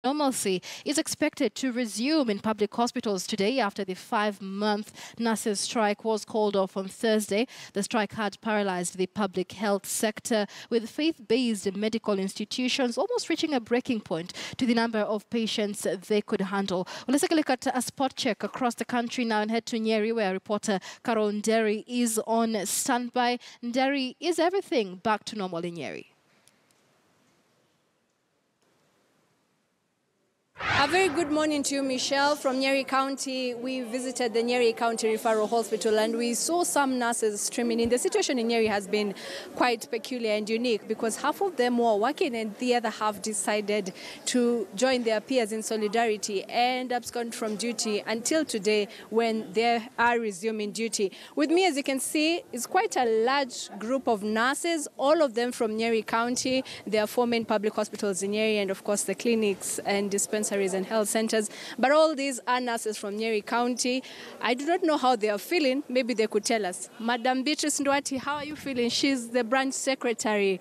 Normalcy is expected to resume in public hospitals today after the 5-month nurses' strike was called off on Thursday. The strike had paralyzed the public health sector, with faith-based medical institutions almost reaching a breaking point to the number of patients they could handle. Well, let's take a look at a spot check across the country now and head to Nyeri, where reporter Carol Nderi is on standby. Nderi, is everything back to normal in Nyeri? A very good morning to you, Michelle. From Nyeri County, we visited the Nyeri County Referral Hospital and we saw some nurses streaming in. The situation in Nyeri has been quite peculiar and unique because half of them were working and the other half decided to join their peers in solidarity and abscond from duty until today when they are resuming duty. With me, as you can see, is quite a large group of nurses, all of them from Nyeri County. There are 4 main public hospitals in Nyeri and, of course, the clinics and dispensaries and health centers, but all these are nurses from Nyeri County. I do not know how they are feeling. Maybe they could tell us. Madam Beatrice Ndwati, how are you feeling? She's the branch secretary.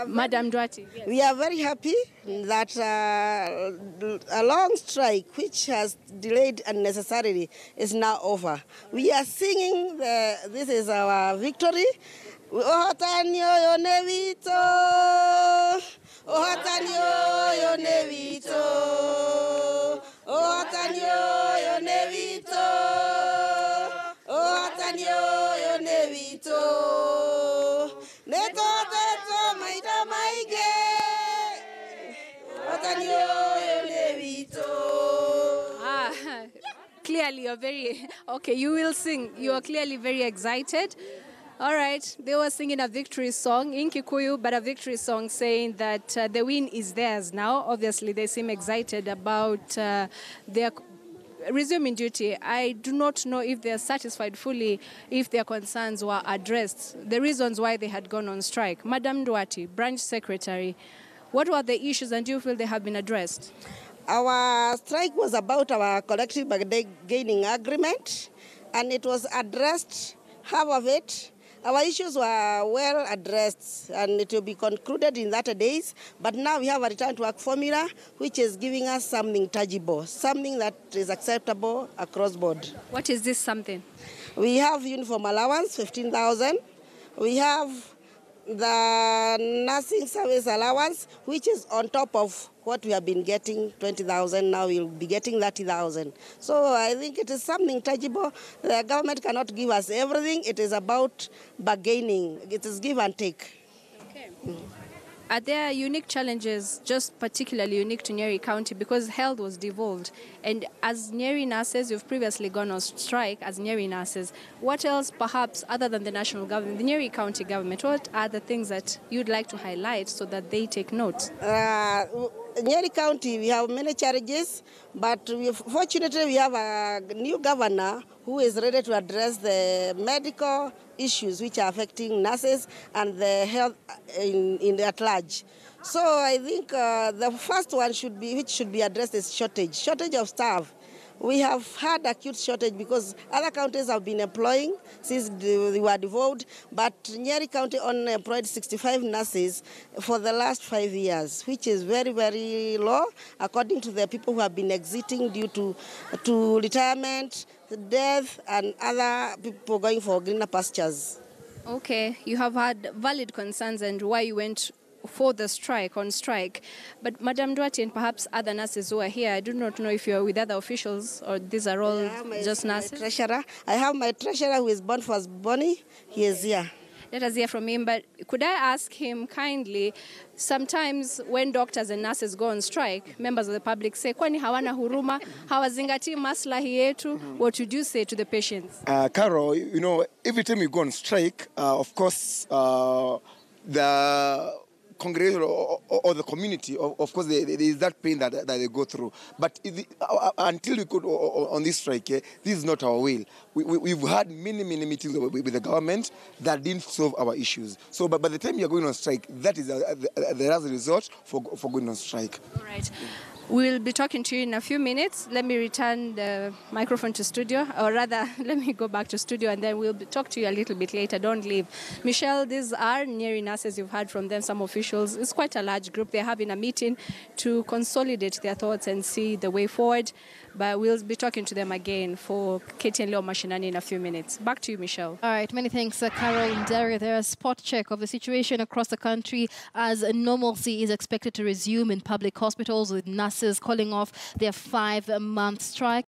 Madam Ndwati. Yes. We are very happy that a long strike, which has delayed unnecessarily, is now over. We are singing, this is our victory. Clearly, you're very, okay, you will sing. You are clearly very excited. All right, they were singing a victory song in Kikuyu, but a victory song saying that the win is theirs now. Obviously, they seem excited about their resuming duty. I do not know if they are satisfied fully, if their concerns were addressed, the reasons why they had gone on strike. Madam Ndwati, branch secretary, what were the issues and do you feel they have been addressed? Our strike was about our collective bargaining agreement, and it was addressed, half of it. Our issues were well addressed, and it will be concluded in 30 days. But now we have a return to work formula, which is giving us something tangible, something that is acceptable across board. What is this something? We have uniform allowance, 15,000. We have the nursing service allowance, which is on top of what we have been getting, 20,000, now we'll be getting 30,000. So I think it is something tangible. The government cannot give us everything. It is about bargaining. It is give and take. Okay. Are there unique challenges, just particularly unique to Nyeri County, because health was devolved? And as Nyeri nurses, you've previously gone on strike as Nyeri nurses. What else, perhaps, other than the national government, the Nyeri County government, what are the things that you'd like to highlight so that they take note? Nyeri County, we have many challenges, but fortunately we have a new governor who is ready to address the medical issues which are affecting nurses and the health in at large. So I think the first one which should be addressed is shortage of staff. We have had acute shortage because other counties have been employing since they were devolved, but Nyeri County only employed 65 nurses for the last 5 years, which is very, very low, according to the people who have been exiting due to retirement, death, and other people going for greener pastures. Okay, you have had valid concerns and why you went for the strike, on strike. But Madam Ndwati and perhaps other nurses who are here, I do not know if you're with other officials or these are all just nurses. Treasurer. I have my treasurer who is born for Bonnie. He is here. Let us hear from him, but could I ask him kindly, sometimes when doctors and nurses go on strike, members of the public say, kwani hawana huruma, hawazingati maslahi yetu, what would you say to the patients? Carol, you know, every time you go on strike, of course, the congregation or the community, of course, there is that pain that they go through. But until we could on this strike, this is not our will. We've had many meetings with the government that didn't solve our issues. So, but by the time you're going on strike, that is the result for going on strike. All right. We'll be talking to you in a few minutes. Let me return the microphone to studio, or rather, let me go back to studio, and then we'll talk to you a little bit later. Don't leave. Michelle, these are Nyeri nurses. You've heard from them, some officials. It's quite a large group. They're having a meeting to consolidate their thoughts and see the way forward. But we'll be talking to them again for KTN Leo Mashinani in a few minutes. Back to you, Michelle. All right, many thanks, Carol and Daria. There, a spot check of the situation across the country as normalcy is expected to resume in public hospitals, with nurses calling off their 5-month strike.